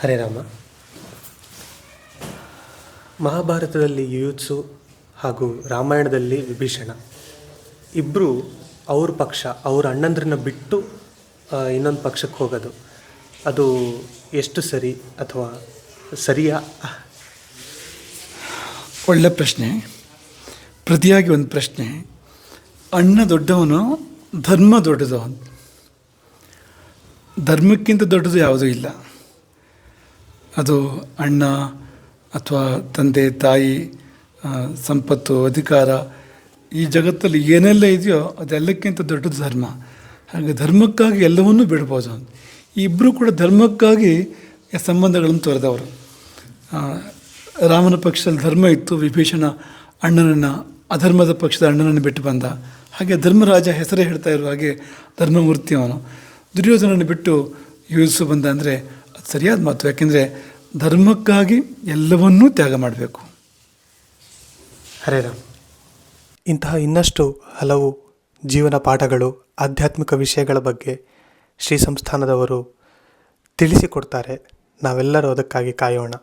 ಹರೇ ರಾಮ. ಮಹಾಭಾರತದಲ್ಲಿ ಯುಯುತ್ಸು ಹಾಗೂ ರಾಮಾಯಣದಲ್ಲಿ ವಿಭೀಷಣ ಇಬ್ಬರು ಅವ್ರ ಪಕ್ಷ, ಅವ್ರ ಅಣ್ಣಂದ್ರನ್ನ ಬಿಟ್ಟು ಇನ್ನೊಂದು ಪಕ್ಷಕ್ಕೆ ಹೋಗೋದು ಅದು ಎಷ್ಟು ಸರಿ ಅಥವಾ ಸರಿಯಾ? ಒಳ್ಳೆ ಪ್ರಶ್ನೆ. ಪ್ರತಿಯಾಗಿ ಒಂದು ಪ್ರಶ್ನೆ. ಅಣ್ಣ ದೊಡ್ಡವನು, ಧರ್ಮ ದೊಡ್ಡದು. ಧರ್ಮಕ್ಕಿಂತ ದೊಡ್ಡದು ಯಾವುದೂ ಇಲ್ಲ. ಅದು ಅಣ್ಣ ಅಥವಾ ತಂದೆ ತಾಯಿ, ಸಂಪತ್ತು, ಅಧಿಕಾರ, ಈ ಜಗತ್ತಲ್ಲಿ ಏನೆಲ್ಲ ಇದೆಯೋ ಅದೆಲ್ಲಕ್ಕಿಂತ ದೊಡ್ಡದು ಧರ್ಮ. ಹಾಗೆ ಧರ್ಮಕ್ಕಾಗಿ ಎಲ್ಲವನ್ನೂ ಬಿಡ್ಬೋದು. ಈ ಇಬ್ಬರು ಕೂಡ ಧರ್ಮಕ್ಕಾಗಿ ಸಂಬಂಧಗಳನ್ನು ತೊರೆದವರು. ರಾಮನ ಪಕ್ಷದಲ್ಲಿ ಧರ್ಮ ಇತ್ತು, ವಿಭೀಷಣ ಅಣ್ಣನನ್ನು, ಅಧರ್ಮದ ಪಕ್ಷದ ಅಣ್ಣನನ್ನು ಬಿಟ್ಟು ಬಂದ. ಹಾಗೆ ಧರ್ಮರಾಜ ಹೆಸರೇ ಹೇಳ್ತಾ ಇರುವ ಹಾಗೆ ಧರ್ಮಮೂರ್ತಿ ಅವನು. ದುರ್ಯೋಧನನ್ನು ಬಿಟ್ಟು ಯುಯುತ್ಸು ಬಂದ ಅಂದರೆ ಅದು ಸರಿಯಾದ ಮಾತು. ಯಾಕೆಂದರೆ ಧರ್ಮಕ್ಕಾಗಿ ಎಲ್ಲವನ್ನೂ ತ್ಯಾಗ ಮಾಡಬೇಕು. ಹರೇ ರಾಮ್. ಇಂತಹ ಇನ್ನಷ್ಟು ಹಲವು ಜೀವನ ಪಾಠಗಳು, ಆಧ್ಯಾತ್ಮಿಕ ವಿಷಯಗಳ ಬಗ್ಗೆ ಶ್ರೀ ಸಂಸ್ಥಾನದವರು ತಿಳಿಸಿಕೊಡ್ತಾರೆ. ನಾವೆಲ್ಲರೂ ಅದಕ್ಕಾಗಿ ಕಾಯೋಣ.